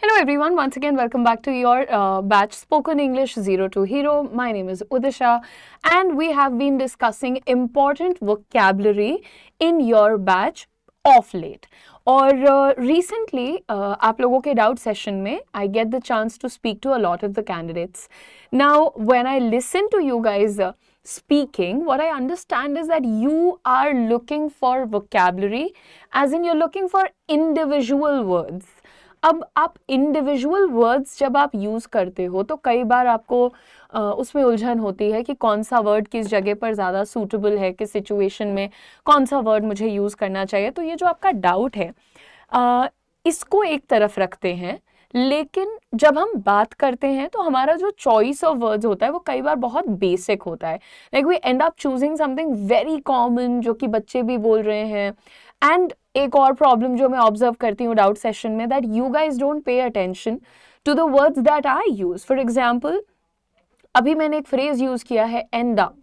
Hello everyone, once again welcome back to your batch Spoken English Zero to Hero. My name is Udisha and we have been discussing important vocabulary in your batch of late. और recently आप लोगों के doubt session में I get the chance to speak to a lot of the candidates. Now when I listen to you guys speaking, what I understand is that you are looking for vocabulary, as in you're looking for individual words. अब आप individual words जब आप use करते हो तो कई बार आपको उसमें उलझन होती है कि कौन सा वर्ड किस जगह पर ज़्यादा सूटेबल है, किस सिचुएशन में कौन सा वर्ड मुझे यूज़ करना चाहिए. तो ये जो आपका डाउट है इसको एक तरफ रखते हैं, लेकिन जब हम बात करते हैं तो हमारा जो चॉइस ऑफ वर्ड्स होता है वो कई बार बहुत बेसिक होता है. Like we end up choosing something very common जो कि बच्चे भी बोल रहे हैं. एंड एक और प्रॉब्लम जो मैं ऑब्जर्व करती हूँ डाउट सेशन में, that you guys don't pay attention to the words that I use. For example, अभी मैंने एक फ्रेज यूज किया है एंड अप.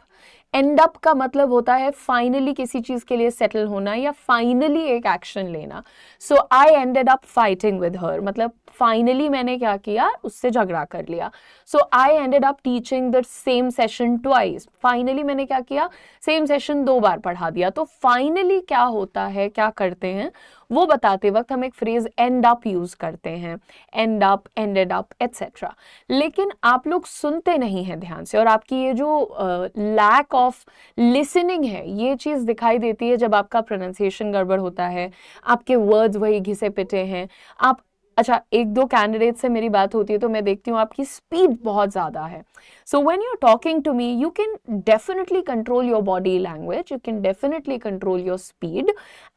एंड अप का मतलब होता है फाइनली किसी चीज के लिए सेटल होना या फाइनली एक एक्शन लेना. So I ended up fighting with her, मतलब फाइनली मैंने क्या किया, उससे झगड़ा कर लिया. So I ended up teaching the same session twice. Finally मैंने क्या किया, सेम सेशन 2 बार पढ़ा दिया. तो फाइनली क्या होता है, क्या करते हैं, वो बताते वक्त हम एक फ्रेज एंड अप यूज करते हैं. And up, ended up, etcetera. लेकिन आप लोग सुनते नहीं हैं ध्यान से, और आपकी ये जो लैक ऑफ लिसनिंग है ये चीज दिखाई देती है जब आपका प्रोनाउंसिएशन गड़बड़ होता है, आपके वर्ड्स वही घिसे पिटे हैं. आप अच्छा, 1-2 कैंडिडेट से मेरी बात होती है तो मैं देखती हूँ आपकी स्पीड बहुत ज़्यादा है. So when you are talking to me you can definitely control your body language, you can definitely control your speed,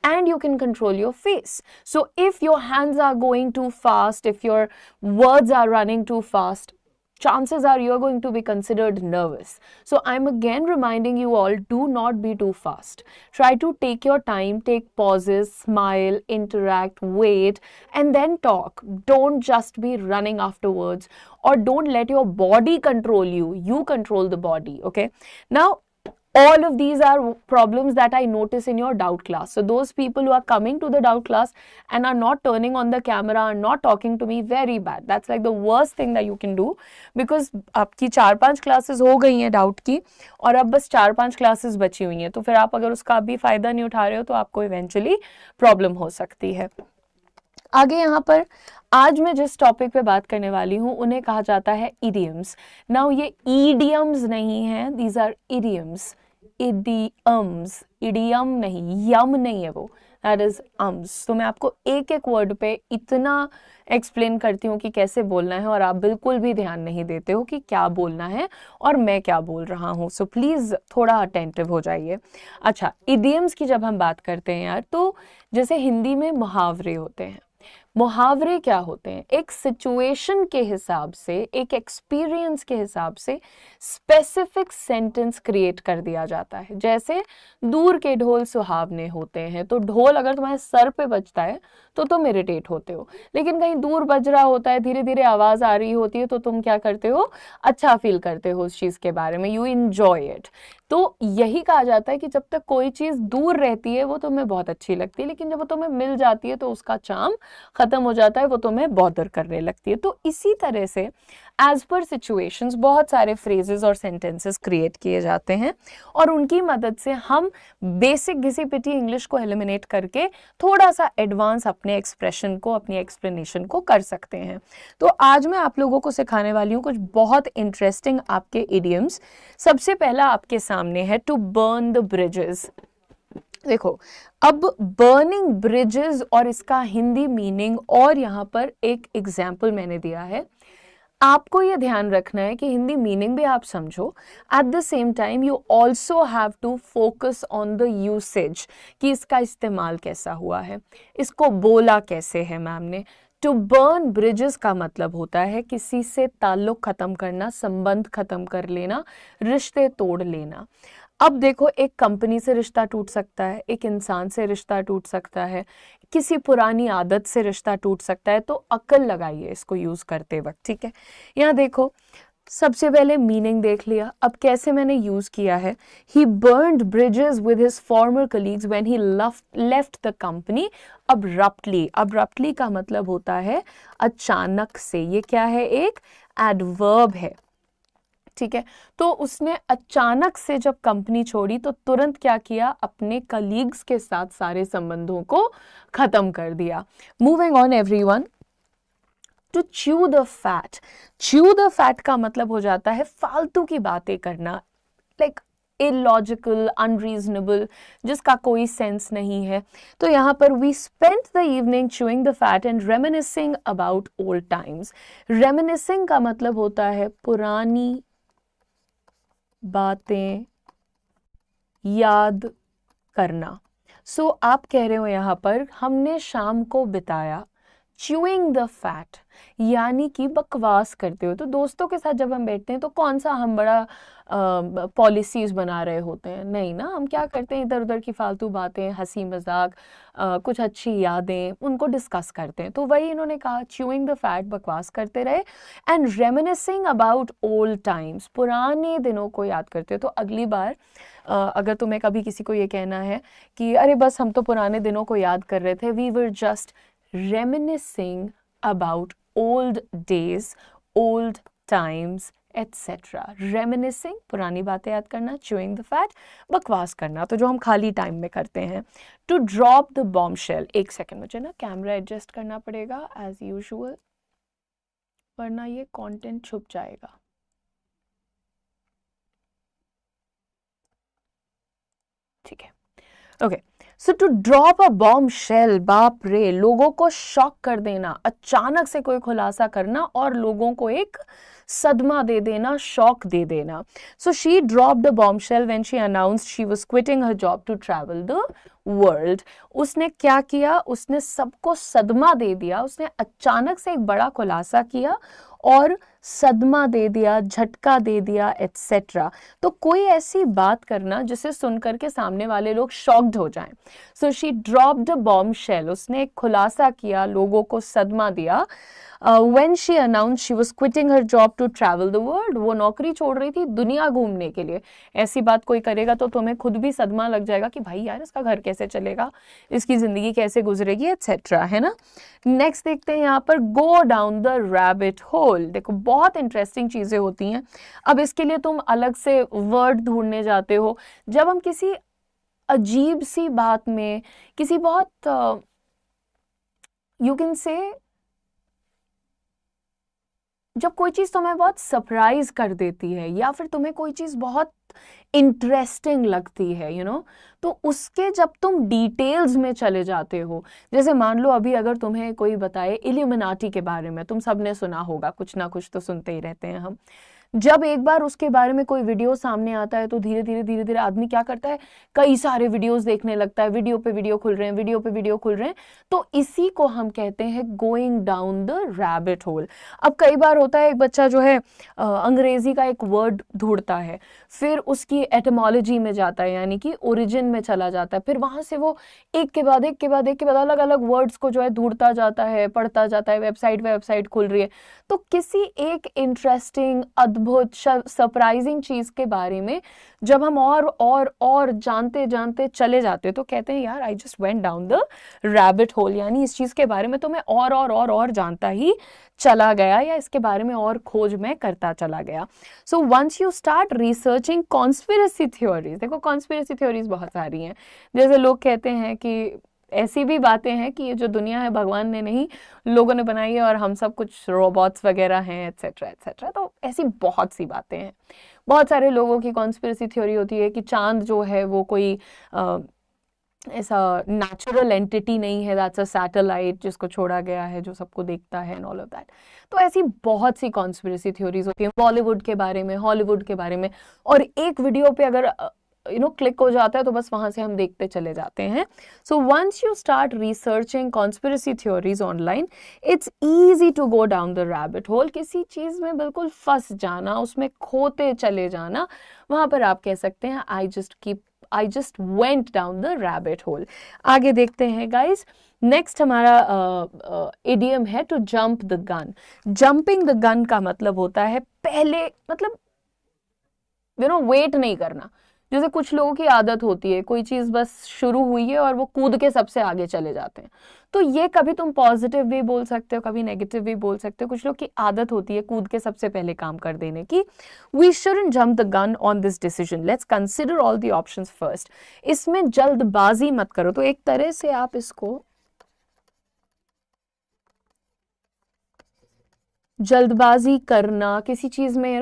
and you can control your face. So if your hands are going too fast, if your words are running too fast, chances are you're going to be considered nervous. So I'm again reminding you all, do not be too fast. Try to take your time, take pauses, smile, interact, wait, and then talk. Don't just be running afterwards, or don't let your body control you. You control the body, okay? Now, all of these are problems that I notice in your doubt class. So those people who are coming to the doubt class and are not turning on the camera, are not talking to me, very bad. That's like the worst thing that you can do, because आपकी 4-5 classes हो गई हैं doubt की और अब बस 4-5 classes बची हुई हैं. तो फिर आप अगर उसका अभी फायदा नहीं उठा रहे हो तो आपको इवेंचुअली प्रॉब्लम हो सकती है. आगे यहाँ पर आज मैं जिस टॉपिक पे बात करने वाली हूँ उन्हें कहा जाता है इडियम्स. नाउ ये ईडियम्स नहीं है, these are idioms. Idioms, idiom नहीं, यम नहीं है वो, दैट इज अम्स. तो मैं आपको एक एक वर्ड पे इतना एक्सप्लेन करती हूँ कि कैसे बोलना है, और आप बिल्कुल भी ध्यान नहीं देते हो कि क्या बोलना है और मैं क्या बोल रहा हूँ. सो प्लीज़ थोड़ा अटेंटिव हो जाइए. अच्छा, इडियम्स की जब हम बात करते हैं यार, तो जैसे हिंदी में मुहावरे होते हैं. मुहावरे क्या होते हैं, एक सिचुएशन के हिसाब से, एक एक्सपीरियंस के हिसाब से स्पेसिफिक सेंटेंस क्रिएट कर दिया जाता है. जैसे दूर के ढोल सुहावने होते हैं, तो ढोल अगर तुम्हारे सर पे बजता है तो तुम इरिटेट होते हो, लेकिन कहीं दूर बज रहा होता है, धीरे धीरे आवाज आ रही होती है, तो तुम क्या करते हो, अच्छा फील करते हो उस चीज के बारे में, यू एंजॉय इट. तो यही कहा जाता है कि जब तक कोई चीज दूर रहती है वो तुम्हें बहुत अच्छी लगती है, लेकिन जब वो तुम्हें मिल जाती है तो उसका चार्म खत्म हो जाता है, वो तुम्हें बॉदर करने लगती है. तो इसी तरह से एज पर सिचुएशंस बहुत सारे फ्रेजेस और सेंटेंसेस क्रिएट किए जाते हैं, और उनकी मदद से हम बेसिक घिसी पिटी इंग्लिश को एलिमिनेट करके थोड़ा सा एडवांस अपने एक्सप्रेशन को, अपनी एक्सप्लेनेशन को कर सकते हैं. तो आज मैं आप लोगों को सिखाने वाली हूँ कुछ बहुत इंटरेस्टिंग आपके इडियम्स. सबसे पहला आपके सामने है टू बर्न द ब्रिजेस. देखो, अब बर्निंग ब्रिजेस और इसका हिंदी मीनिंग, और यहाँ पर एक एग्जाम्पल मैंने दिया है. आपको ये ध्यान रखना है कि हिंदी मीनिंग भी आप समझो, at the same time you also have to focus on the usage, कि इसका इस्तेमाल कैसा हुआ है, इसको बोला कैसे है मैम ने. टू बर्न ब्रिजेस का मतलब होता है किसी से ताल्लुक खत्म करना, संबंध खत्म कर लेना, रिश्ते तोड़ लेना. अब देखो, एक कंपनी से रिश्ता टूट सकता है, एक इंसान से रिश्ता टूट सकता है, किसी पुरानी आदत से रिश्ता टूट सकता है. तो अक्ल लगाइए इसको यूज करते वक्त, ठीक है. यहाँ देखो, सबसे पहले मीनिंग देख लिया, अब कैसे मैंने यूज किया है। He burned bridges with his former colleagues when he left the company abruptly. Abruptly का मतलब होता है अचानक से, ये क्या है, एक एडवर्ब है, ठीक है। तो उसने अचानक से जब कंपनी छोड़ी तो तुरंत क्या किया, अपने कलीग्स के साथ सारे संबंधों को खत्म कर दिया। Moving on everyone, to chew the fat. Chew the fat का मतलब हो जाता है फालतू की बातें करना, लाइक illogical, unreasonable, जिसका कोई सेंस नहीं है। तो यहाँ पर we spent the evening chewing the fat and reminiscing about old times। reminiscing का मतलब होता है पुरानी बातें याद करना। सो आप कह रहे हो यहाँ पर हमने शाम को बिताया च्यूइंग द फैट, यानी कि बकवास करते हो। तो दोस्तों के साथ जब हम बैठते हैं तो कौन सा हम बड़ा पॉलिसीज बना रहे होते हैं, नहीं ना, हम क्या करते हैं, इधर उधर की फालतू बातें, हंसी मजाक, कुछ अच्छी यादें, उनको डिस्कस करते हैं। तो वही इन्होंने कहा, च्यूइंग द फैट, बकवास करते रहे, and reminiscing about old times, पुराने दिनों को याद करते हो। तो अगली बार अगर तुम्हें कभी किसी को ये कहना है कि अरे बस हम तो पुराने दिनों को याद कर रहे थे, we were just reminiscing about old days, old times, etc. Reminiscing पुरानी बातें याद करना, chewing the fat बकवास करना, तो जो हम खाली टाइम में करते हैं। To drop the bombshell, एक सेकेंड, मुझे ना कैमरा एडजस्ट करना पड़ेगा as usual, वरना ये कंटेंट छुप जाएगा। ठीक है, okay. So to drop a bombshell, बाप रे, लोगों को शॉक कर देना, अचानक से कोई खुलासा करना और लोगों को एक सदमा दे देना, शॉक दे देना। So she dropped the bombshell when she announced she was quitting her job to travel the world. उसने क्या किया, उसने सबको सदमा दे दिया, उसने अचानक से एक बड़ा खुलासा किया और सदमा दे दिया, झटका दे दिया, एटसेट्रा। तो कोई ऐसी बात करना जिसे सुनकर के सामने वाले लोग शॉक्ड हो जाएं। So she dropped a bombshell, उसने एक खुलासा किया, लोगों को सदमा दिया। When she announced she was quitting her job to travel the world, वो नौकरी छोड़ रही थी दुनिया घूमने के लिए। ऐसी बात कोई करेगा तो तुम्हें खुद भी सदमा लग जाएगा कि भाई यार इसका घर कैसे चलेगा, इसकी जिंदगी कैसे गुजरेगी, एटसेट्रा, है ना। नेक्स्ट देखते हैं यहाँ पर, गो डाउन द रैबिट होल। देखो बहुत इंटरेस्टिंग चीजें होती हैं। अब इसके लिए तुम अलग से वर्ड ढूंढने जाते हो। जब हम किसी अजीब सी बात में, किसी बहुत यू कैन से, जब कोई चीज तुम्हें बहुत सरप्राइज कर देती है या फिर तुम्हें कोई चीज बहुत इंटरेस्टिंग लगती है, यू नो, तो उसके जब तुम डिटेल्स में चले जाते हो, जैसे मान लो अभी अगर तुम्हें कोई बताए इल्यूमिनाटी के बारे में, तुम सबने सुना होगा, कुछ ना कुछ तो सुनते ही रहते हैं हम। जब एक बार उसके बारे में कोई वीडियो सामने आता है तो धीरे धीरे आदमी क्या करता है, कई सारे वीडियोस देखने लगता है, वीडियो पे वीडियो खुल रहे हैं, वीडियो पे वीडियो खुल रहे हैं। तो इसी को हम कहते हैं going down the rabbit whole. अब कई बार होता है एक बच्चा जो है अंग्रेजी का एक वर्ड ढूंढता है, फिर उसकी एटमोलॉजी में जाता है, यानी कि ओरिजिन में चला जाता है, फिर वहां से वो एक के बाद अलग अलग वर्ड्स को जो है ढूंढता जाता है, पढ़ता जाता है, वेबसाइट खुल रही है। तो किसी एक इंटरेस्टिंग, अद्भुत, सरप्राइजिंग चीज के बारे में जब हम और जानते चले जाते तो कहते हैं यार आई just went down the rabbit whole, यानी इस चीज के बारे में तो मैं और जानता ही चला गया, या इसके बारे में और खोज मैं करता चला गया। So once you start researching conspiracy theories, देखो कॉन्स्पिरेसी थ्योरीज बहुत सारी हैं। जैसे लोग कहते हैं कि ऐसी भी बातें हैं कि ये जो दुनिया है भगवान ने नहीं, लोगों ने बनाई है और हम सब कुछ रोबोट्स वगैरह हैं, एटसेट्रा एटसेट्रा। तो ऐसी बहुत सी बातें हैं। बहुत सारे लोगों की कॉन्स्पिरेसी थ्योरी होती है कि चांद जो है वो कोई ऐसा नेचुरल एंटिटी नहीं है, दैट्स अ सैटेलाइट जिसको छोड़ा गया है, जो सबको देखता है एंड ऑल ऑफ दैट। तो ऐसी बहुत सी कॉन्स्पिरेसी थ्योरीज होती हैं, बॉलीवुड के बारे में, हॉलीवुड के बारे में, और एक वीडियो पे अगर क्लिक हो जाता है तो बस वहां से हम देखते चले जाते हैं। So once you start researching conspiracy theories online, it's easy to go down the rabbit hole. किसी चीज में बिल्कुल फंस जाना, उसमें खोते चले जाना, वहां पर आप कह सकते हैं I just went down the rabbit hole. आगे देखते हैं गाइज, नेक्स्ट हमारा इडियम है to jump the gun. Jumping the gun का मतलब होता है पहले, मतलब वेट नहीं करना। जैसे कुछ लोगों की आदत होती है, कोई चीज बस शुरू हुई है और वो कूद के सबसे आगे चले जाते हैं। तो ये कभी तुम पॉजिटिव भी बोल सकते हो, कभी नेगेटिव भी बोल सकते हो। कुछ लोग की आदत होती है कूद के सबसे पहले काम कर देने की। We shouldn't jump the gun on this decision, let's consider all the options first. इसमें जल्दबाजी मत करो। तो एक तरह से आप इसको जल्दबाजी करना किसी चीज में,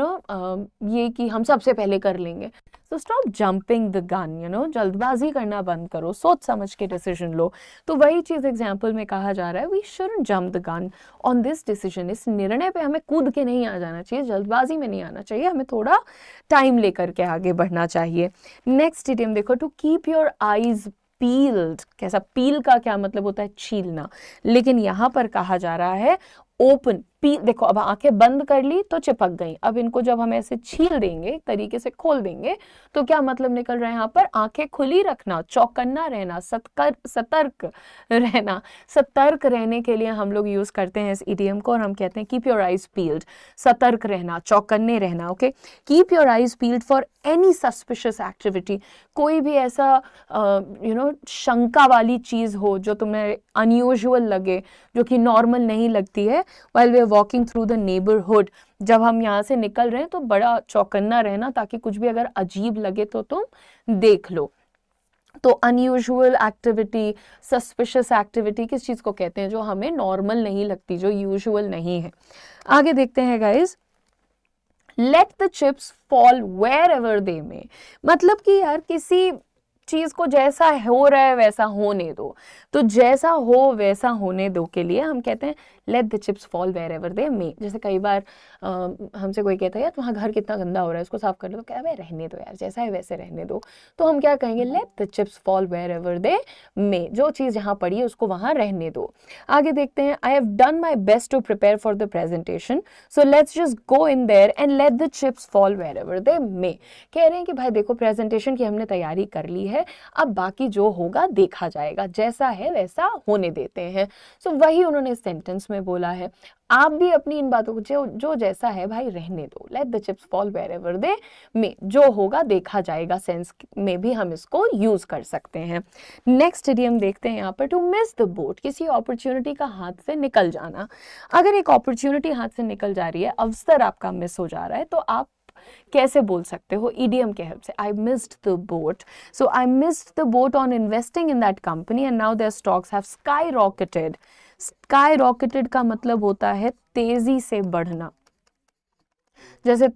ये कि हम सबसे पहले कर लेंगे। So stop jumping the gun, जल्दबाजी करना बंद करो, सोच समझ के डिसीजन लो। तो वही चीज एग्जाम्पल में कहा जा रहा है, we shouldn't jump the gun on this decision. इस निर्णय पे हमें कूद के नहीं आ जाना चाहिए, जल्दबाजी में नहीं आना चाहिए, हमें थोड़ा टाइम लेकर के आगे बढ़ना चाहिए। नेक्स्ट इडियम देखो, to keep your eyes peeled. कैसा, पील का क्या मतलब होता है? छीलना। लेकिन यहां पर कहा जा रहा है ओपन। देखो, अब आंखें बंद कर ली तो चिपक गई, अब इनको जब हम ऐसे छील देंगे, एक तरीके से खोल देंगे, तो क्या मतलब निकल रहा है यहाँ पर? आंखें खुली रखना, चौकन्ना रहना, सतर्क रहना। सतर्क रहने के लिए हम लोग यूज करते हैं इस इडियम को, और हम कहते हैं कीप योर आईज पील्ड। सतर्क रहना, चौकन्ने रहना। Okay, keep your eyes peeled for any suspicious activity. कोई भी ऐसा शंका वाली चीज हो जो तुम्हें अनयूजुअल लगे, जो कि नॉर्मल नहीं लगती है, while we are walking through the neighborhood, जब हम यहाँ से निकल रहे हैं तो बड़ा चौकन्ना रहना, ताकि कुछ भी अगर अजीब लगे तो तुम देख लो। तो अनयूजुअल एक्टिविटी, सस्पिशियस एक्टिविटी किस चीज को कहते हैं? जो हमें नॉर्मल नहीं लगती, जो यूजुअल नहीं है। आगे देखते हैं guys, let the chips fall wherever they may. मतलब कि यार किसी चीज को जैसा हो रहा है वैसा होने दो। तो जैसा हो वैसा होने दो के लिए हम कहते हैं let the chips fall wherever they may. जैसे कई बार हमसे कोई कहता है यार तुम्हारा घर कितना गंदा हो रहा है, इसको साफ कर लो। तो क्या है, रहने दो यार, जैसा है वैसे रहने दो। तो हम क्या कहेंगे, let the chips fall wherever they may. जो चीज जहां पड़ी है उसको वहां रहने दो। आगे देखते हैं, I have done my best to prepare for the presentation, so let's just go in there and let the chips fall wherever they may. कह रहे हैं कि भाई देखो, प्रेजेंटेशन की हमने तैयारी कर ली है, अब बाकी जो होगा देखा जाएगा, जैसा है वैसा होने देते हैं। सो वही उन्होंने सेंटेंस में बोला है। आप भी अपनी इन बातों को जो जैसा है भाई रहने दो, let the chips fall wherever they may. जो होगा देखा जाएगा सेंस में भी हम इसको यूज कर सकते हैं। नेक्स्ट इडियम देखते हैं यहाँ पर, टू मिस द बोट। किसी अपॉर्चुनिटी का हाथ से निकल जाना। अगर एक अपॉर्चुनिटी हाथ से निकल जा रही है, अवसर आपका मिस हो जा रहा है, तो आप कैसे बोल सकते हो? ईडीएम के हेल्प से। I missed the boat, so I missed the boat on investing in that company and now their stocks have skyrocketed. Skyrocketed का मतलब होता है तेजी से बढ़ना। जैसे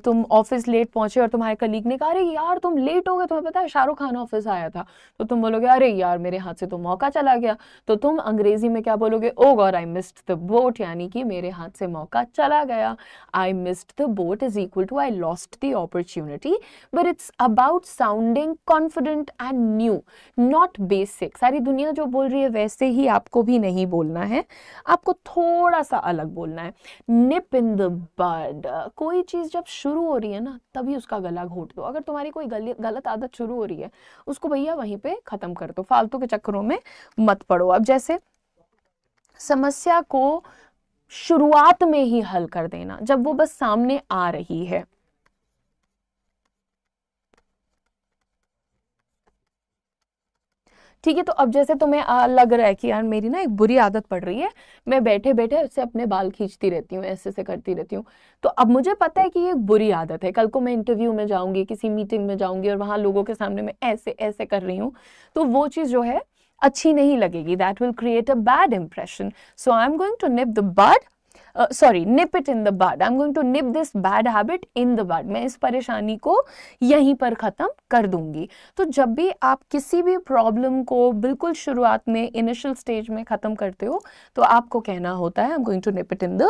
तुम ऑफिस लेट पहुंचे और तुम्हारे कलीग ने कहा अरे यार तुम लेट हो गए, तुम्हें पता है शाहरुख खान ऑफिस आया था। तो तुम बोलोगे अरे यार मेरे हाथ से तो मौका चला गया। तो तुम अंग्रेजी में क्या बोलोगे? Oh God I missed the boat, यानी कि मेरे हाथ से मौका चला गया। I missed the boat is equal to I lost the opportunity, but it's about sounding confident and new, not basic. सारी दुनिया जो बोल रही है वैसे ही आपको भी नहीं बोलना है, आपको थोड़ा सा अलग बोलना है। निप इन द बड, कोई चीज जब शुरू हो रही है ना तभी उसका गला घोट दो। अगर तुम्हारी कोई गलत आदत शुरू हो रही है, उसको भैया वहीं पे खत्म कर दो, फालतू के चक्करों में मत पड़ो। अब जैसे समस्या को शुरुआत में ही हल कर देना, जब वो बस सामने आ रही है। ठीक है, तो अब जैसे तुम्हें लग रहा है कि यार मेरी ना एक बुरी आदत पड़ रही है, मैं बैठे बैठे उससे अपने बाल खींचती रहती हूँ, ऐसे से करती रहती हूँ। तो अब मुझे पता है कि ये एक बुरी आदत है, कल को मैं इंटरव्यू में जाऊंगी, किसी मीटिंग में जाऊंगी और वहां लोगों के सामने मैं ऐसे ऐसे कर रही हूँ, तो वो चीज जो है अच्छी नहीं लगेगी। That will create a bad impression. So I am going to nip the bud, nip it in the bud. I'm going to nip this bad habit in the bud. मैं इस परेशानी को यहीं पर खत्म कर दूंगी। तो जब भी आप किसी भी प्रॉब्लम को बिल्कुल शुरुआत में, इनिशियल स्टेज में खत्म करते हो, तो आपको कहना होता है I'm going to nip it in the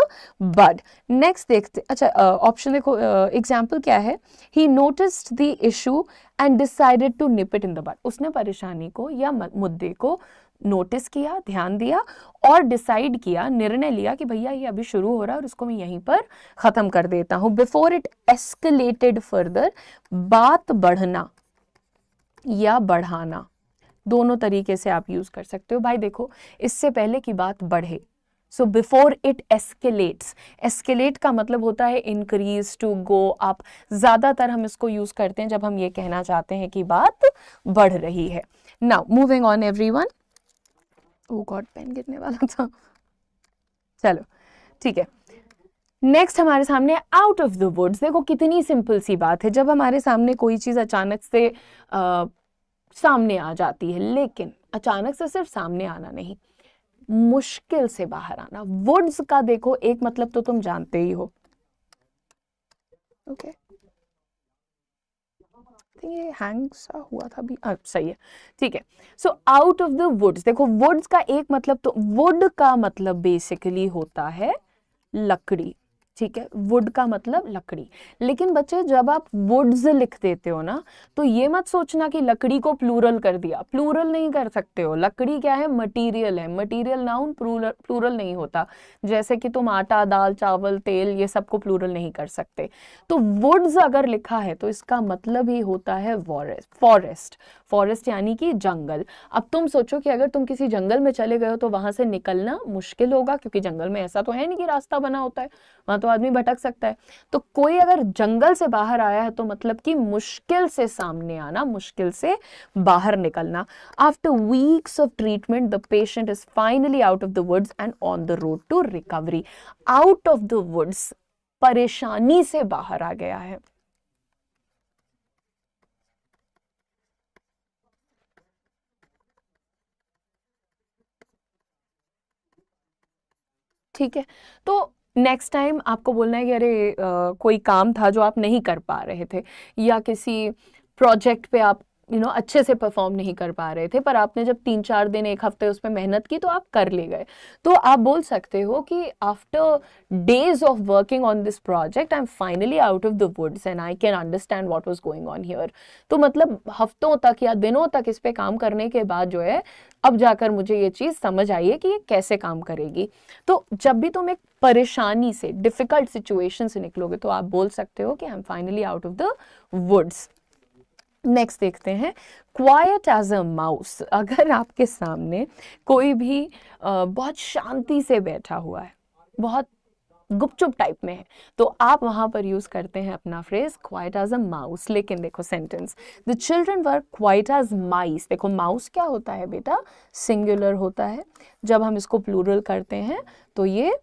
bud. Next देखते, अच्छा ऑप्शन देखो, एग्जाम्पल क्या है? He noticed the issue and decided to nip it in the bud. उसने परेशानी को या मुद्दे को नोटिस किया, ध्यान दिया और डिसाइड किया, निर्णय लिया कि भैया ये अभी शुरू हो रहा है और इसको मैं यहीं पर खत्म कर देता हूं। बिफोर इट एस्केलेटेड फर्दर, बात बढ़ना या बढ़ाना, दोनों तरीके से आप यूज कर सकते हो। भाई देखो, इससे पहले की बात बढ़े, so before it escalates, escalate का मतलब होता है इंक्रीज, टू गो अप। ज्यादातर हम इसको यूज करते हैं जब हम ये कहना चाहते हैं कि बात बढ़ रही है। Now moving on everyone. Oh God, pen गिरने वाला था। चलो ठीक है, नेक्स्ट हमारे सामने आउट ऑफ द वुड्स। देखो कितनी सिंपल सी बात है, जब हमारे सामने कोई चीज अचानक से सामने आ जाती है, लेकिन अचानक से सिर्फ सामने आना नहीं, मुश्किल से बाहर आना। वुड्स का देखो एक मतलब तो तुम जानते ही हो, ओके ये हैंग सा हुआ था भी, सही है, ठीक है। So out of the woods, देखो वुड्स का एक मतलब तो, वुड का मतलब बेसिकली होता है लकड़ी, ठीक है, वुड का मतलब लकड़ी। लेकिन बच्चे जब आप वुड्स लिख देते हो ना, तो ये मत सोचना कि लकड़ी को प्लूरल कर दिया, प्लूरल नहीं कर सकते हो। लकड़ी क्या है, मटेरियल है, मटेरियल नाउन प्लूरल नहीं होता। जैसे कि तुम आटा, दाल, चावल, तेल, ये सबको प्लूरल नहीं कर सकते। तो वुड्स अगर लिखा है तो इसका मतलब ही होता है फॉरेस्ट। फॉरेस्ट यानी कि जंगल। अब तुम सोचो कि अगर तुम किसी जंगल में चले गए हो तो वहां से निकलना मुश्किल होगा, क्योंकि जंगल में ऐसा तो है नहीं कि रास्ता बना होता है, वहां तो आदमी भटक सकता है। तो कोई अगर जंगल से बाहर आया है तो मतलब कि मुश्किल से सामने आना, मुश्किल से बाहर निकलना। After weeks of treatment the patient is finally out of the woods and on the road to recovery. Out of the woods, परेशानी से बाहर आ गया है। ठीक है, तो नेक्स्ट टाइम आपको बोलना है कि अरे कोई काम था जो आप नहीं कर पा रहे थे, या किसी प्रोजेक्ट पे आप अच्छे से परफॉर्म नहीं कर पा रहे थे, पर आपने जब 3-4 दिन, 1 हफ्ते उस पर मेहनत की तो आप कर ले गए। तो आप बोल सकते हो कि after days of working on this project I am finally out of the woods and I can understand what was going on here. तो मतलब हफ्तों तक या दिनों तक इस पे काम करने के बाद जो है, अब जाकर मुझे ये चीज समझ आई है कि ये कैसे काम करेगी। तो जब भी तुम एक परेशानी से, डिफिकल्ट सिचुएशन से निकलोगे, तो आप बोल सकते हो कि I am finally out of the woods. Next देखते हैं, क्वाइट एज अ माउस। अगर आपके सामने कोई भी बहुत शांति से बैठा हुआ है, बहुत गुपचुप टाइप में है, तो आप वहां पर यूज करते हैं अपना phrase quiet as a mouse. लेकिन देखो sentence, the children were quiet as mice. देखो माउस क्या होता है बेटा, सिंगुलर होता है। जब हम इसको प्लूरल करते हैं तो ये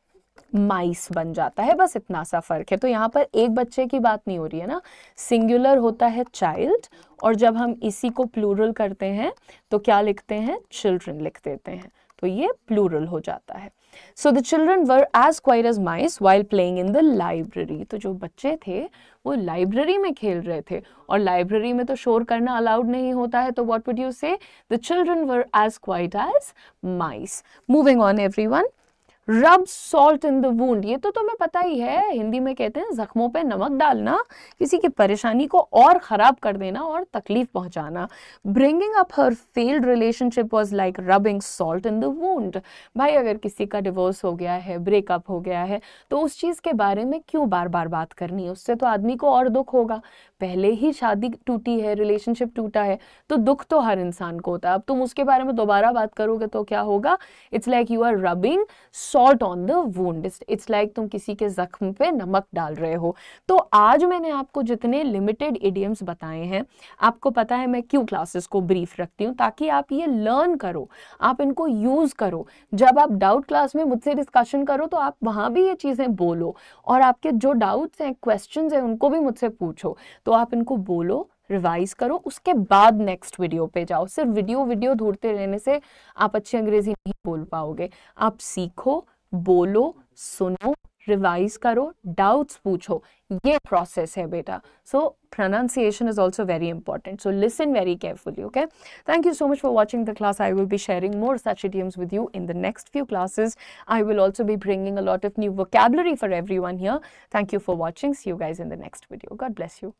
माइस बन जाता है, बस इतना सा फर्क है। तो यहाँ पर एक बच्चे की बात नहीं हो रही है ना, सिंगुलर होता है चाइल्ड, और जब हम इसी को प्लूरल करते हैं तो क्या लिखते हैं, चिल्ड्रन लिख देते हैं, तो ये प्लूरल हो जाता है। So the children were as quiet as mice while playing in the library. तो जो बच्चे थे वो लाइब्रेरी में खेल रहे थे, और लाइब्रेरी में तो शोर करना अलाउड नहीं होता है, तो what would you say, the children were as quiet as mice. Moving on everyone, rub salt in the wound. ये तो तुम्हें पता ही है, हिंदी में कहते हैं जख्मों पे नमक डालना, किसी की परेशानी को और खराब कर देना और तकलीफ पहुंचाना। Bringing up her failed relationship was like rubbing salt in the wound. भाई अगर किसी का डिवोर्स हो गया है, ब्रेकअप हो गया है, तो उस चीज के बारे में क्यों बार बार बात करनी है, उससे तो आदमी को और दुख होगा। पहले ही शादी टूटी है, रिलेशनशिप टूटा है, तो दुख तो हर इंसान को होता है। अब तुम उसके बारे में दोबारा बात करोगे तो क्या होगा, it's like you are rubbing salt on the wound. It's like तुम किसी के जख्म पे नमक डाल रहे हो। तो आज मैंने आपको जितने लिमिटेड इडियम्स बताए हैं, आपको पता है मैं क्यों क्लासेस को ब्रीफ रखती हूँ, ताकि आप ये लर्न करो, आप इनको यूज करो। जब आप डाउट क्लास में मुझसे डिस्कशन करो तो आप वहां भी ये चीजें बोलो, और आपके जो डाउट्स हैं, क्वेश्चंस हैं, उनको भी मुझसे पूछो। तो आप इनको बोलो, रिवाइज करो, उसके बाद नेक्स्ट वीडियो पे जाओ। सिर्फ वीडियो ढूंढते रहने से आप अच्छी अंग्रेजी नहीं बोल पाओगे। आप सीखो, बोलो, सुनो, रिवाइज करो, डाउट्स पूछो, ये प्रोसेस है बेटा। सो pronunciation is also very important, so listen very carefully. Okay, thank you so much for watching the class. I will be sharing more such idioms with you in the next few classes. I will also be bringing a lot of new vocabulary for everyone here. Thank you for watching. See you guys in the next video. God bless you.